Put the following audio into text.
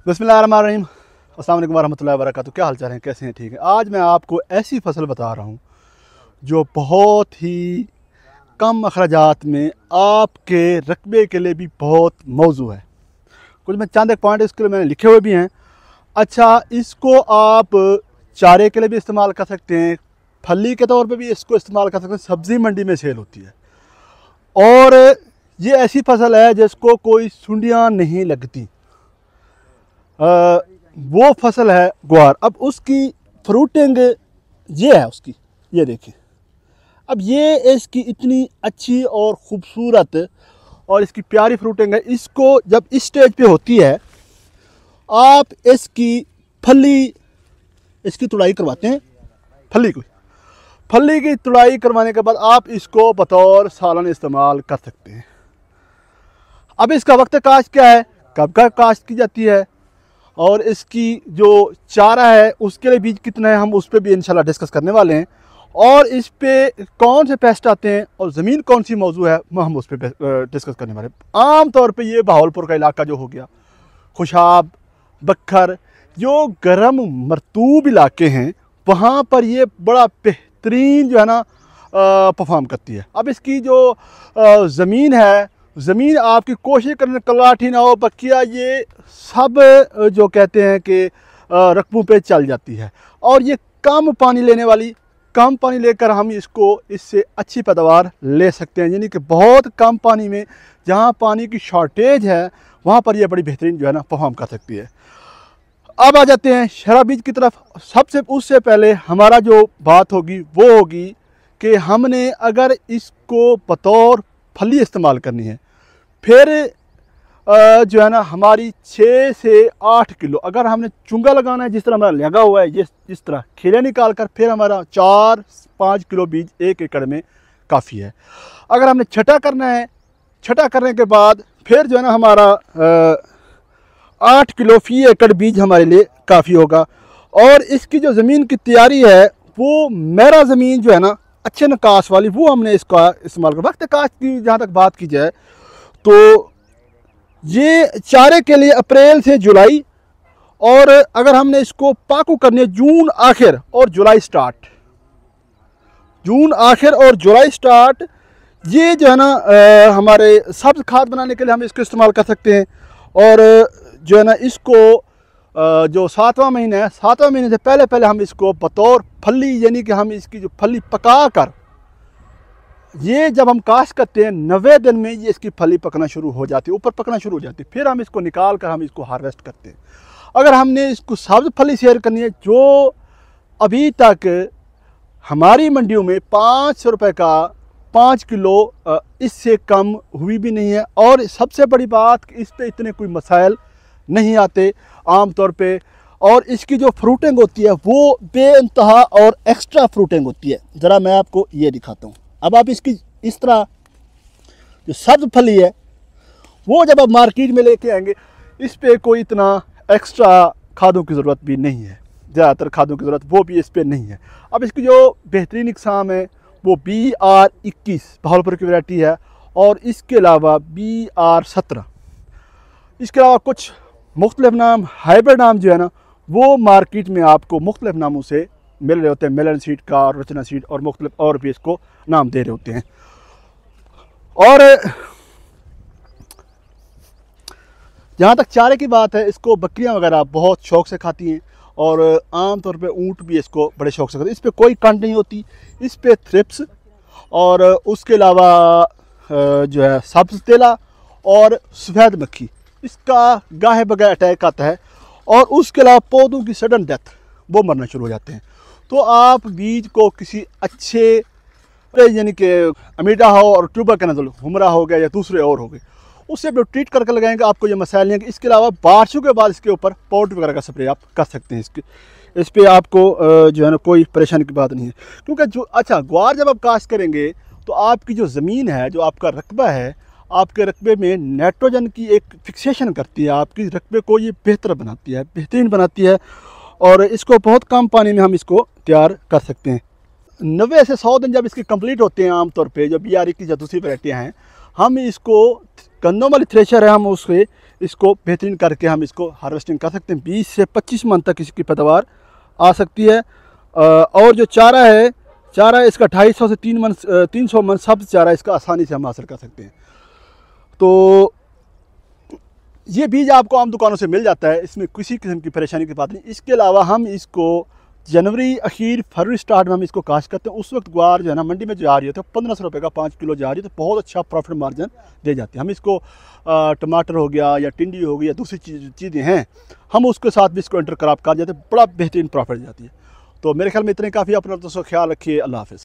बिस्मिल्लाहिर्रहमानिर्रहीम। अस्सलाम वालेकुम वरहमतुल्लाहि वबरकातुहू। क्या हाल चाल है, कैसे हैं? ठीक है। आज मैं आपको ऐसी फसल बता रहा हूँ जो बहुत ही कम अखराजात में आपके रकबे के लिए भी बहुत मौजू है। कुछ मैं चंद एक पॉइंट इसके लिए मैंने लिखे हुए भी हैं। अच्छा, इसको आप चारे के लिए भी इस्तेमाल कर सकते हैं, फली के तौर पे भी इसको इस्तेमाल कर सकते हैं। सब्ज़ी मंडी में सेल होती है और ये ऐसी फसल है जिसको कोई सुंडियाँ नहीं लगती। वो फसल है ग्वार। अब उसकी फ्रूटिंग ये है उसकी, ये देखिए। अब ये इसकी इतनी अच्छी और ख़ूबसूरत और इसकी प्यारी फ्रूटिंग है। इसको जब इस स्टेज पे होती है, आप इसकी फली इसकी तुड़ाई करवाते हैं। फली की तुड़ाई करवाने के बाद आप इसको बतौर सालन इस्तेमाल कर सकते हैं। अब इसका वक्त काश्त क्या है, कब का काश्त की जाती है और इसकी जो चारा है उसके लिए बीज कितना है, हम उस पर भी इंशाल्लाह डिस्कस करने वाले हैं। और इस पे कौन से पेस्ट आते हैं और ज़मीन कौन सी मौजू है वो हम उस पर डिस्कस करने वाले हैं। आम तौर पे ये बहावलपुर का इलाका जो हो गया, खुशाब, बखर, जो गर्म मरतूब इलाके हैं, वहाँ पर ये बड़ा बेहतरीन जो है ना परफॉर्म करती है। अब इसकी जो ज़मीन है, ज़मीन आपकी कोशिश करने कलाठी ना हो, बकिया, ये सब जो कहते हैं कि रकबों पे चल जाती है। और ये कम पानी लेने वाली, कम पानी लेकर हम इससे अच्छी पैदावार ले सकते हैं। यानी कि बहुत कम पानी में, जहाँ पानी की शॉर्टेज है, वहाँ पर ये बड़ी बेहतरीन जो है ना परफॉर्म कर सकती है। अब आ जाते हैं शराब बीज की तरफ। उससे पहले हमारा जो बात होगी वो होगी कि हमने अगर इसको बतौर फली इस्तेमाल करनी है, फिर जो है ना हमारी 6 से 8 किलो अगर हमने चुंगा लगाना है, जिस तरह हमारा लगा हुआ है, जिस तरह खीले निकाल कर, फिर हमारा 4-5 किलो बीज 1 एकड़ में काफ़ी है। अगर हमने छटा करना है, छटा करने के बाद फिर जो है ना हमारा 8 किलो फी एकड़ बीज हमारे लिए काफ़ी होगा। और इसकी जो ज़मीन की तैयारी है वो मेरा ज़मीन जो है ना अच्छे नकाश वाली, वो हमने इसका इस्तेमाल कर। वक्त काश की जहाँ तक बात की जाए तो ये चारे के लिए अप्रैल से जुलाई, और अगर हमने इसको पाकू करने जून आखिर और जुलाई स्टार्ट, ये जो है ना हमारे सब्ज़ खाद बनाने के लिए हम इसको इस्तेमाल कर सकते हैं। और जो है ना इसको जो 7वां महीना है, 7वां महीने से पहले हम इसको बतौर फली, यानी कि हम इसकी जो फली पका कर, ये जब हम काश्त करते हैं 90 दिन में ये इसकी फली पकना शुरू हो जाती है, ऊपर पकना शुरू हो जाती है। फिर हम इसको निकाल कर हम इसको हार्वेस्ट करते हैं। अगर हमने इसको सब्ज़ फली शेयर करनी है, जो अभी तक हमारी मंडियों में 500 रुपये का 5 किलो इससे कम हुई भी नहीं है। और सबसे बड़ी बात, इस पे इतने कोई मसाइल नहीं आते आम तौर पे। और इसकी जो फ्रूटिंग होती है वो बेइंतहा और एक्स्ट्रा फ्रूटिंग होती है। ज़रा मैं आपको ये दिखाता हूँ। अब आप इसकी इस तरह जो सब्ज़ फली है वो जब आप मार्केट में लेके आएंगे, इस पे कोई इतना एक्स्ट्रा खादों की ज़रूरत भी नहीं है, ज़्यादातर खादों की ज़रूरत वो भी इस पे नहीं है। अब इसकी जो बेहतरीन इकसाम है वो BR21 बहावलपुर की वैरायटी है, और इसके अलावा BR17, इसके अलावा कुछ मुख्तलिफ नाम, हाइब्रिड नाम जो है ना वो मार्केट में आपको मुख्तलिफ नामों से मिल रहे होते हैं। मेलन सीड का, रचना सीड और मुख्तलिफ और भी इसको नाम दे रहे होते हैं। और जहाँ तक चारे की बात है, इसको बकरियाँ वगैरह बहुत शौक़ से खाती हैं, और आम तौर पे ऊँट भी इसको बड़े शौक़ से खाते हैं। इस पर कोई कंट नहीं होती, इस पर थ्रिप्स और उसके अलावा जो है सब्ज़ तेला और सफ़ेद मक्खी, इसका गाहे बगैर अटैक आता है। और उसके अलावा पौधों की सडन डेथ, वो मरना शुरू हो जाते हैं। तो आप बीज को किसी अच्छे, यानी कि अमीडा हो और ट्यूबरकुलोसिस, हुमरा हो गया या दूसरे और हो गए, उससे भी ट्रीट करके लगाएंगे, आपको ये मसाइल नहीं है। इसके अलावा बारिशों के बाद इसके ऊपर पाउडर वगैरह का स्प्रे आप कर सकते हैं। इस पर आपको जो है ना कोई परेशानी की बात नहीं है। क्योंकि जो ग्वार जब आप काश्त करेंगे तो आपकी जो ज़मीन है, जो आपका रकबा है, आपके रकबे में नाइट्रोजन की एक फिक्सेशन करती है, आपकी रकबे को ये बेहतर बनाती है, बेहतरीन बनाती है। और इसको बहुत कम पानी में हम इसको तैयार कर सकते हैं। 90 से 100 दिन जब इसके कंप्लीट होते हैं, आमतौर पे जो BR21 की जो दूसरी वैरायटियाँ हैं, हम इसको गंदम वाली थ्रेशर है, हम उससे इसको बेहतरीन करके हम इसको हार्वेस्टिंग कर सकते हैं। 20 से 25 मन तक इसकी पैदावार आ सकती है। और जो चारा है, चारा इसका 250 से 300 मन सब्ज़ चारा इसका आसानी से हम हासिल कर सकते हैं। तो ये बीज आपको आम दुकानों से मिल जाता है, इसमें किसी किस्म की परेशानी की बात नहीं। इसके अलावा हम इसको जनवरी अखीर फरवरी स्टार्ट में हम इसको काश्त करते हैं। उस वक्त ग्वार जो है ना मंडी में जा रही है तो 1500 रुपये का 5 किलो जा रही है, तो बहुत अच्छा प्रॉफिट मार्जिन दे जाती है। हम इसको टमाटर हो गया या टिंडी हो गई या दूसरी चीज़ें हैं, हम उसके साथ भी इसको इंटर क्रॉप कर जाते हैं, बड़ा बेहतरीन प्रॉफिट जाती है। तो मेरे ख्याल में इतने काफ़ी। अपना दोस्तों ख्याल रखिए। अल्लाह हाफ़िज़।